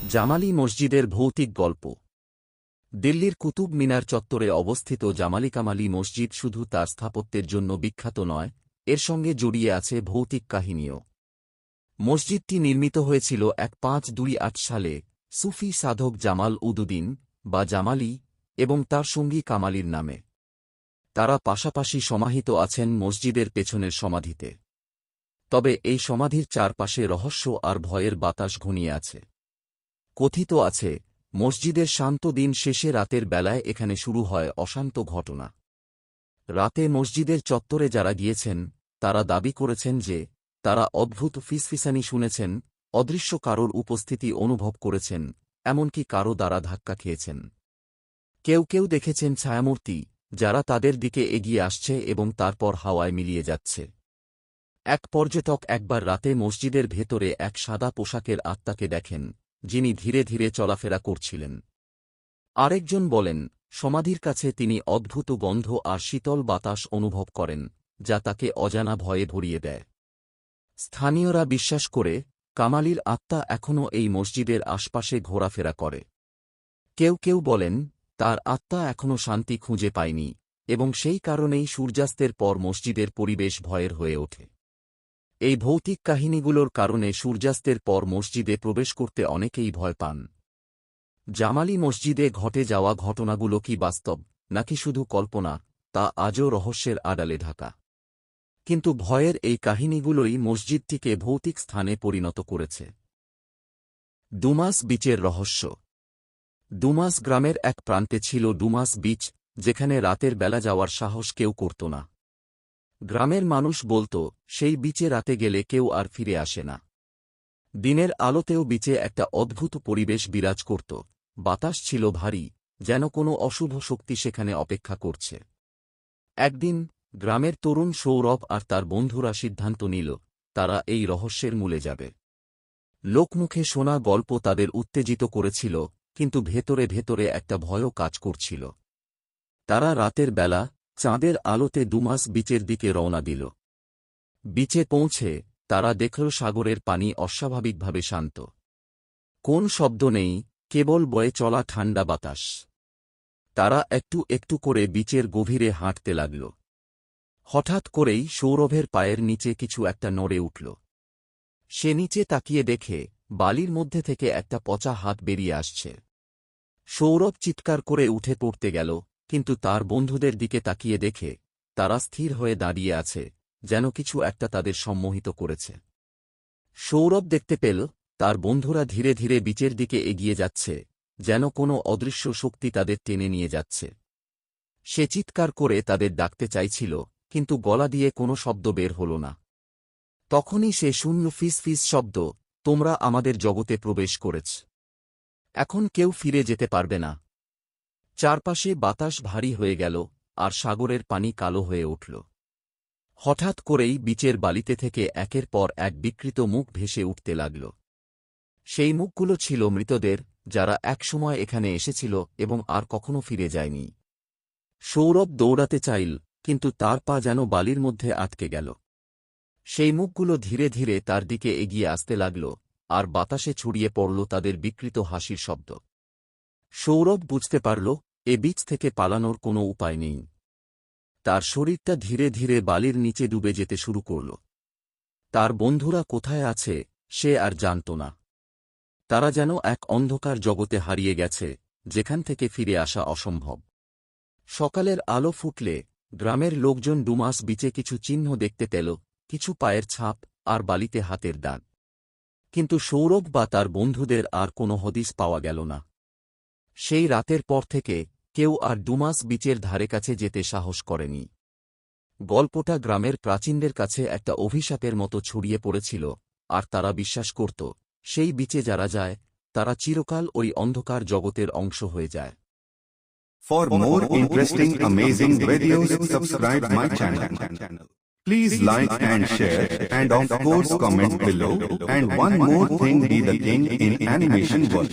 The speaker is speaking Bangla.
জামালি মসজিদের ভৌতিক গল্প। দিল্লির কুতুব মিনার চত্বরে অবস্থিত জামালি কামালি মসজিদ শুধু তার স্থাপত্যের জন্য বিখ্যাত নয়, এর সঙ্গে জড়িয়ে আছে ভৌতিক কাহিনীও। মসজিদটি নির্মিত হয়েছিল 1528 সালে সুফি সাধক জামাল উদুদ্দিন বা জামালি এবং তার সঙ্গী কামালির নামে। তারা পাশাপাশি সমাহিত আছেন মসজিদের পেছনের সমাধিতে। তবে এই সমাধির চারপাশে রহস্য আর ভয়ের বাতাস ঘনিয়ে আছে। কথিত আছে, মসজিদের শান্ত দিন শেষে রাতের বেলায় এখানে শুরু হয় অশান্ত ঘটনা। রাতে মসজিদের চত্বরে যারা গিয়েছেন তারা দাবি করেছেন যে তারা অদ্ভুত ফিসফিসানি শুনেছেন, অদৃশ্য কারোর উপস্থিতি অনুভব করেছেন, এমনকি কারো দ্বারা ধাক্কা খেয়েছেন। কেউ কেউ দেখেছেন ছায়ামূর্তি যারা তাদের দিকে এগিয়ে আসছে এবং তারপর হাওয়ায় মিলিয়ে যাচ্ছে। এক পর্যটক একবার রাতে মসজিদের ভেতরে এক সাদা পোশাকের আত্মাকে দেখেন, যিনি ধীরে ধীরে চলাফেরা করছিলেন। আরেকজন বলেন, সমাধির কাছে তিনি অদ্ভুত গন্ধ আর শীতল বাতাস অনুভব করেন, যা তাকে অজানা ভয়ে ভরিয়ে দেয়। স্থানীয়রা বিশ্বাস করে, কামালির আত্মা এখনও এই মসজিদের আশপাশে ঘোরাফেরা করে। কেউ কেউ বলেন, তার আত্মা এখনও শান্তি খুঁজে পায়নি এবং সেই কারণেই সূর্যাস্তের পর মসজিদের পরিবেশ ভয়ের হয়ে ওঠে। এই ভৌতিক কাহিনীগুলোর কারণে সূর্যাস্তের পর মসজিদে প্রবেশ করতে অনেকেই ভয় পান। জামালি মসজিদে ঘটে যাওয়া ঘটনাগুলো কি বাস্তব নাকি শুধু কল্পনা, তা আজও রহস্যের আড়ালে ঢাকা। কিন্তু ভয়ের এই কাহিনীগুলোই মসজিদটিকে ভৌতিক স্থানে পরিণত করেছে। ডুমাস বিচের রহস্য। ডুমাস গ্রামের এক প্রান্তে ছিল ডুমাস বিচ, যেখানে রাতের বেলা যাওয়ার সাহস কেউ করত না। গ্রামের মানুষ বলত, সেই বিচে রাতে গেলে কেউ আর ফিরে আসে না। দিনের আলোতেও বিচে একটা অদ্ভুত পরিবেশ বিরাজ করত, বাতাস ছিল ভারী, যেন কোনো অশুভ শক্তি সেখানে অপেক্ষা করছে। একদিন গ্রামের তরুণ সৌরভ আর তার বন্ধুরা সিদ্ধান্ত নিল, তারা এই রহস্যের মূলে যাবে। লোকমুখে শোনা গল্প তাদের উত্তেজিত করেছিল, কিন্তু ভেতরে ভেতরে একটা ভয়ও কাজ করছিল। তারা রাতের বেলা চাঁদের আলোতে ডুমাস বিচের দিকে রওনা দিল। বিচে পৌঁছে তারা দেখল সাগরের পানি অস্বাভাবিকভাবে শান্ত। কোন শব্দ নেই, কেবল বয়ে চলা ঠান্ডা বাতাস। তারা একটু একটু করে বিচের গভীরে হাঁটতে লাগল। হঠাৎ করেই সৌরভের পায়ের নিচে কিছু একটা নড়ে উঠল। সে নিচে তাকিয়ে দেখে বালির মধ্যে থেকে একটা পচা হাত বেরিয়ে আসছে। সৌরভ চিৎকার করে উঠে পড়তে গেল, কিন্তু তার বন্ধুদের দিকে তাকিয়ে দেখে তারা স্থির হয়ে দাঁড়িয়ে আছে, যেন কিছু একটা তাদের সম্মোহিত করেছে। সৌরভ দেখতে পেল তার বন্ধুরা ধীরে ধীরে বিচের দিকে এগিয়ে যাচ্ছে, যেন কোনো অদৃশ্য শক্তি তাদের টেনে নিয়ে যাচ্ছে। সে চিৎকার করে তাদের ডাকতে চাইছিল, কিন্তু গলা দিয়ে কোনো শব্দ বের হল না। তখনই সে শুনল ফিস ফিস শব্দ, তোমরা আমাদের জগতে প্রবেশ করেছ। এখন কেউ ফিরে যেতে পারবে না। চারপাশে বাতাস ভারী হয়ে গেল আর সাগরের পানি কালো হয়ে উঠল। হঠাৎ করেই বিচের বালিতে থেকে একের পর এক বিকৃত মুখ ভেসে উঠতে লাগল। সেই মুখগুলো ছিল মৃতদের, যারা একসময় এখানে এসেছিল এবং আর কখনো ফিরে যায়নি। সৌরভ দৌড়াতে চাইল, কিন্তু তার পা যেন বালির মধ্যে আটকে গেল। সেই মুখগুলো ধীরে ধীরে তার দিকে এগিয়ে আসতে লাগল, আর বাতাসে ছড়িয়ে পড়ল তাদের বিকৃত হাসির শব্দ। সৌরভ বুঝতে পারল, এ বিচ থেকে পালানোর কোনো উপায় নেই। তার শরীরটা ধীরে ধীরে বালির নিচে ডুবে যেতে শুরু করল। তার বন্ধুরা কোথায় আছে সে আর জানত না। তারা যেন এক অন্ধকার জগতে হারিয়ে গেছে, যেখান থেকে ফিরে আসা অসম্ভব। সকালের আলো ফুটলে গ্রামের লোকজন ডুমাস বিচে কিছু চিহ্ন দেখতে পেল, কিছু পায়ের ছাপ আর বালিতে হাতের দাগ। কিন্তু সৌরভ বা তার বন্ধুদের আর কোনো হদিস পাওয়া গেল না। সেই রাতের পর থেকে কেউ আর ডুমাস বিচের ধারে কাছে যেতে সাহস করেনি। গল্পটা গ্রামের প্রাচীনদের কাছে একটা অভিশাপের মতো ছড়িয়ে পড়েছিল, আর তারা বিশ্বাস করত, সেই বিচে যারা যায় তারা চিরকাল ওই অন্ধকার জগতের অংশ হয়ে যায়। For more interesting, amazing videos, subscribe my channel. Please like and share, and of course comment below. And one more thing, be the king in animation world.